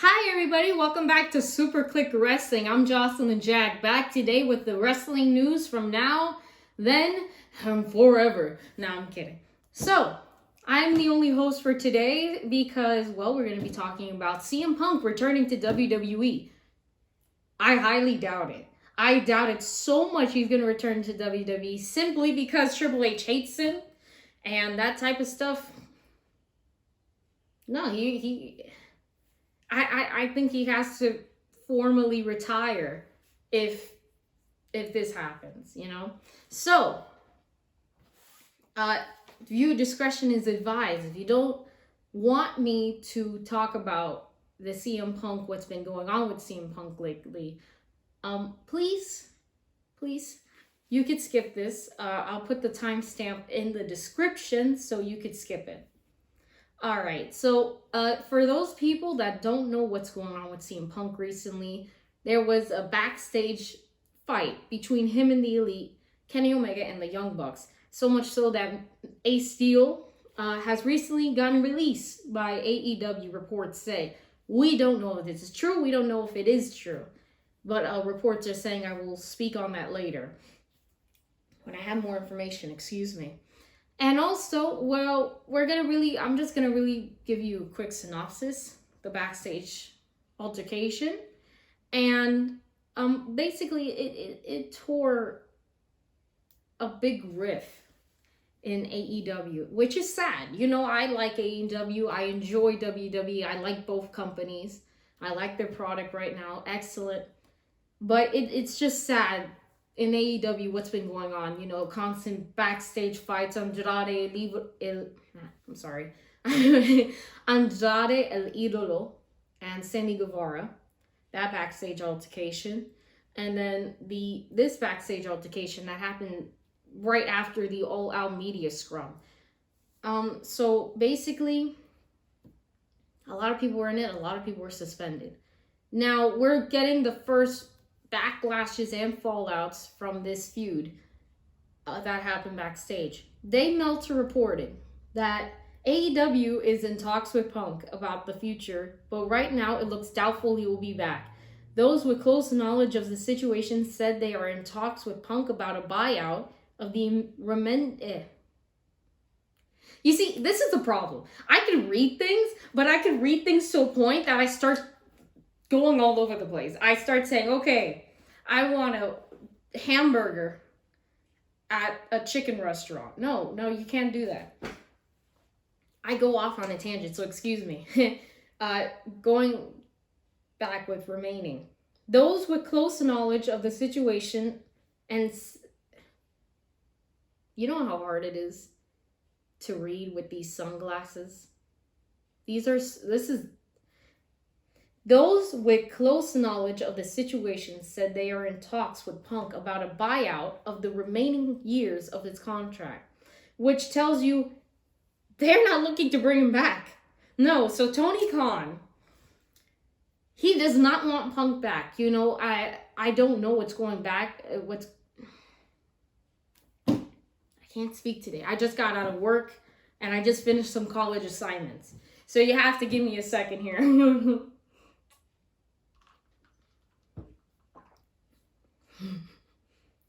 Hi everybody, welcome back to SuperClickWrestling. I'm Jocelyn Jack, back today with the wrestling news from now, then, and forever. No, I'm kidding. So, I'm the only host for today because, well, we're going to be talking about CM Punk returning to WWE. I highly doubt it. I doubt it so much he's going to return to WWE simply because Triple H hates him and that type of stuff. No, I think he has to formally retire if this happens, you know? So, viewer discretion is advised. If you don't want me to talk about the CM Punk, what's been going on with CM Punk lately, please, you could skip this. I'll put the timestamp in the description so you could skip it. All right, so for those people that don't know what's going on with CM Punk recently, there was a backstage fight between him and the Elite, Kenny Omega, and the Young Bucks. So much so that Ace Steel has recently gotten released by AEW, reports say. We don't know if this is true. We don't know if it is true. But reports are saying I will speak on that later. When I have more information, excuse me. And also, well, I'm just gonna really give you a quick synopsis, the backstage altercation. And basically it tore a big riff in AEW, which is sad. You know, I like AEW, I enjoy WWE, I like both companies. I like their product right now, excellent. But it's just sad in AEW, what's been going on, you know, constant backstage fights. Andrade El Idolo and Sammy Guevara, that backstage altercation, and then this backstage altercation that happened right after the All Out Media scrum. So basically, a lot of people were in it, a lot of people were suspended. Now we're getting the first backlashes and fallouts from this feud that happened backstage. Dave Meltzer reported that AEW is in talks with Punk about the future, but right now it looks doubtful he will be back. Those with close knowledge of the situation said they are in talks with Punk about a buyout of the You see, this is the problem. I can read things, but I can read things to a point that I start going all over the place. I start saying, okay, I want a hamburger at a chicken restaurant. No, you can't do that. I go off on a tangent, so excuse me. Going back with remaining. Those with close knowledge of the situation, and you know how hard it is to read with these sunglasses? Those with close knowledge of the situation said they are in talks with Punk about a buyout of the remaining years of his contract, which tells you they're not looking to bring him back. No, so Tony Khan, he does not want Punk back. You know, I don't know what's going back. I can't speak today. I just got out of work and I just finished some college assignments. So you have to give me a second here.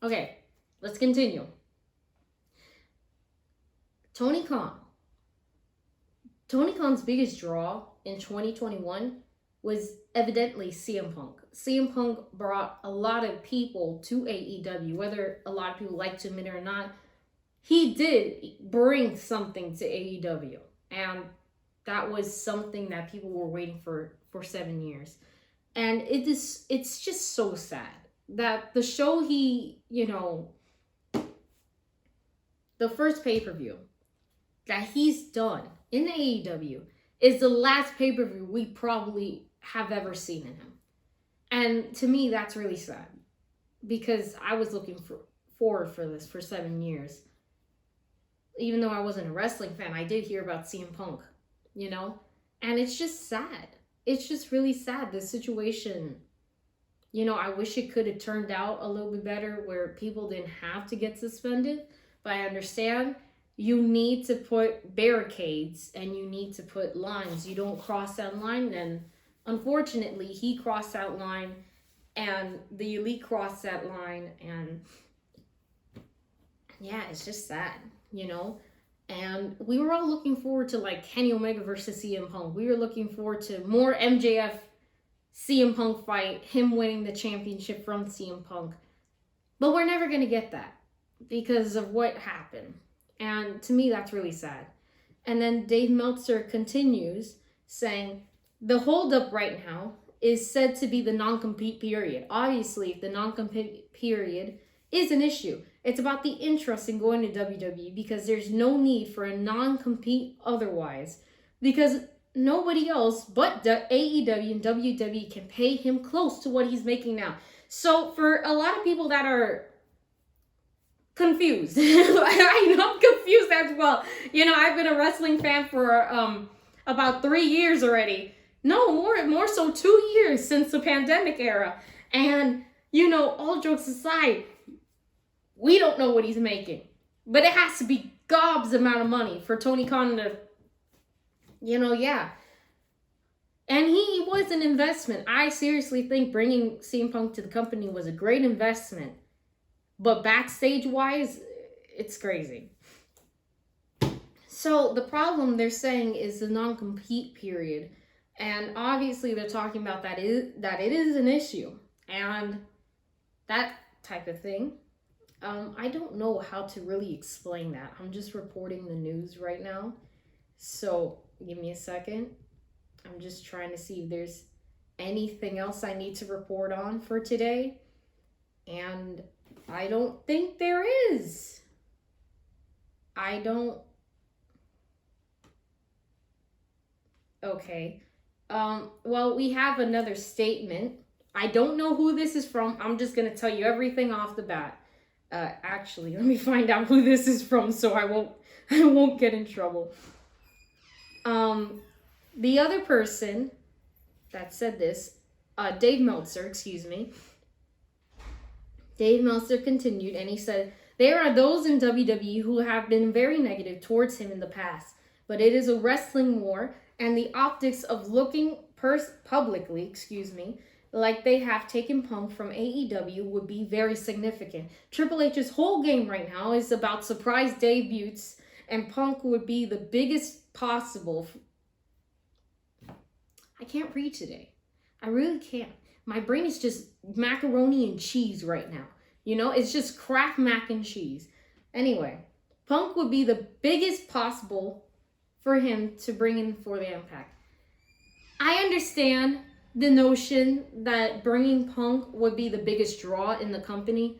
Okay, let's continue. Tony Khan's biggest draw in 2021 was evidently CM Punk. CM Punk brought a lot of people to AEW, whether a lot of people liked him or not. He did bring something to AEW, and that was something that people were waiting for 7 years. And it's just so sad that the show the first pay-per-view that he's done in AEW is the last pay-per-view we probably have ever seen in him. And to me, that's really sad because I was looking forward for this for 7 years. Even though I wasn't a wrestling fan, I did hear about CM Punk, you know? And it's just sad. It's just really sad, the situation. You know, I wish it could have turned out a little bit better where people didn't have to get suspended. But I understand you need to put barricades and you need to put lines. You don't cross that line, then unfortunately, he crossed that line, and the Elite crossed that line, and yeah, it's just sad, you know? And we were all looking forward to like Kenny Omega versus CM Punk. We were looking forward to more MJF CM Punk fight, him winning the championship from CM Punk. But we're never going to get that because of what happened. And to me, that's really sad. And then Dave Meltzer continues saying, the holdup right now is said to be the non-compete period. Obviously, if the non-compete period is an issue, it's about the interest in going to WWE because there's no need for a non-compete otherwise. Because nobody else but the AEW and WWE can pay him close to what he's making now. So for a lot of people that are confused, I know I'm confused as well. You know, I've been a wrestling fan for about 3 years already. No, more so 2 years since the pandemic era. And, you know, all jokes aside, we don't know what he's making. But it has to be gobs amount of money for Tony Khan to, you know, yeah. And he was an investment. I seriously think bringing CM Punk to the company was a great investment. But backstage-wise, it's crazy. So the problem they're saying is the non-compete period. And obviously they're talking about that it is an issue. And that type of thing. I don't know how to really explain that. I'm just reporting the news right now. So give me a second. I'm just trying to see if there's anything else I need to report on for today. And I don't think there is. Okay. Well, we have another statement. I don't know who this is from. I'm just going to tell you everything off the bat. Actually, let me find out who this is from so I won't get in trouble. The other person that said this, Dave Meltzer, excuse me. Dave Meltzer continued and he said, there are those in WWE who have been very negative towards him in the past, but it is a wrestling war and the optics of looking publicly, like they have taken Punk from AEW would be very significant. Triple H's whole game right now is about surprise debuts, and Punk would be the biggest possible. I can't read today. I really can't. My brain is just macaroni and cheese right now. You know, it's just Kraft mac and cheese. Anyway, Punk would be the biggest possible for him to bring in for the Impact. I understand the notion that bringing Punk would be the biggest draw in the company.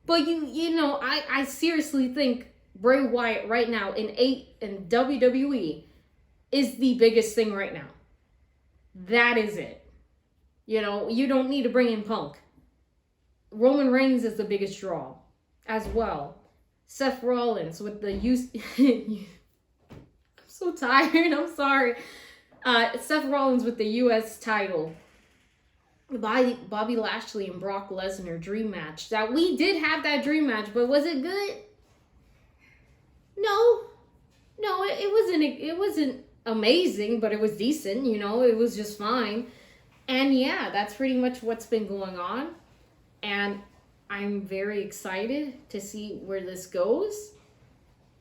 But you know, I seriously think Bray Wyatt right now in WWE is the biggest thing right now. That is it. You know, you don't need to bring in Punk. Roman Reigns is the biggest draw as well. Seth Rollins with the I'm so tired, I'm sorry. Seth Rollins with the U.S. title. Bobby Lashley and Brock Lesnar dream match. That we did have that dream match, but was it good? No, it wasn't amazing, but it was decent, you know, it was just fine. And yeah, that's pretty much what's been going on. And I'm very excited to see where this goes.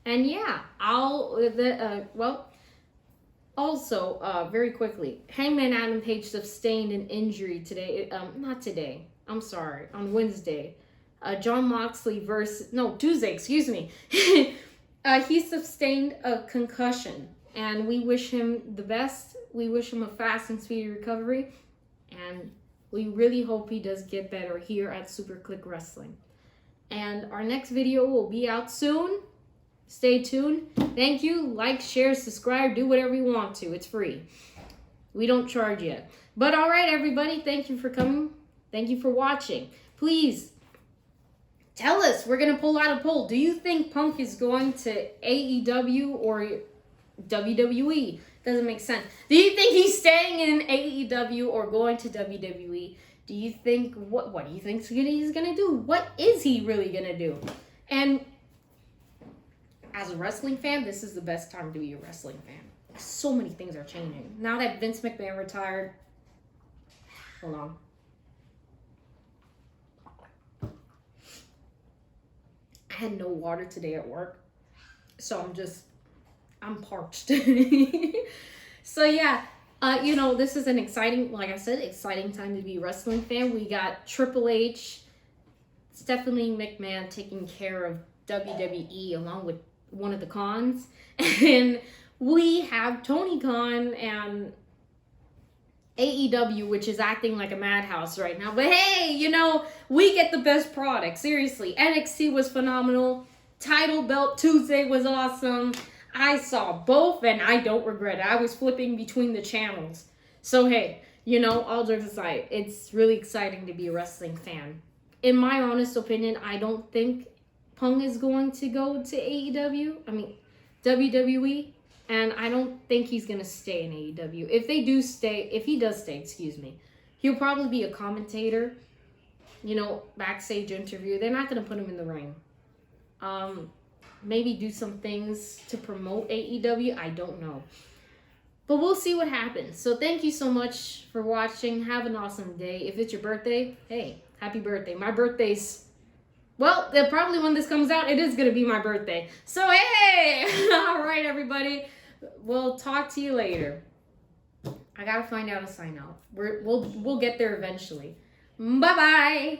And yeah, also, very quickly, Hangman Adam Page sustained an injury today. On Wednesday. Jon Moxley Tuesday, excuse me. He sustained a concussion, and we wish him the best. We wish him a fast and speedy recovery, and we really hope he does get better here at SuperClickWrestling. And our next video will be out soon. Stay tuned. Thank you. Like, share, subscribe, do whatever you want to. It's free. We don't charge yet. But all right, everybody. Thank you for coming. Thank you for watching. Please tell us. We're going to pull out a poll. Do you think Punk is going to AEW or WWE? Doesn't make sense. Do you think he's staying in AEW or going to WWE? Do you think, what do you think he's going to do? What is he really going to do? And as a wrestling fan, this is the best time to be a wrestling fan. So many things are changing. Now that Vince McMahon retired, Hold on. I had no water today at work, so I'm parched. So yeah, this is an exciting, like I said, exciting time to be a wrestling fan. We got Triple H, Stephanie McMahon taking care of WWE along with one of the Khans, and we have Tony Khan and AEW, which is acting like a madhouse right now. But hey, we get the best product. Seriously, NXT was phenomenal. Title Belt Tuesday was awesome. I saw both, and I don't regret it. I was flipping between the channels. So hey, all jokes aside, it's really exciting to be a wrestling fan. In my honest opinion, I don't think Punk is going to go to AEW. I mean, WWE. And I don't think he's going to stay in AEW. If he does stay, excuse me, he'll probably be a commentator, backstage interview. They're not going to put him in the ring. Maybe do some things to promote AEW. I don't know. But we'll see what happens. So thank you so much for watching. Have an awesome day. If it's your birthday, hey, happy birthday. My birthday's, well, probably when this comes out, it is going to be my birthday. So hey, all right, everybody. We'll talk to you later. I got to find out a sign out. We'll get there eventually. Bye-bye.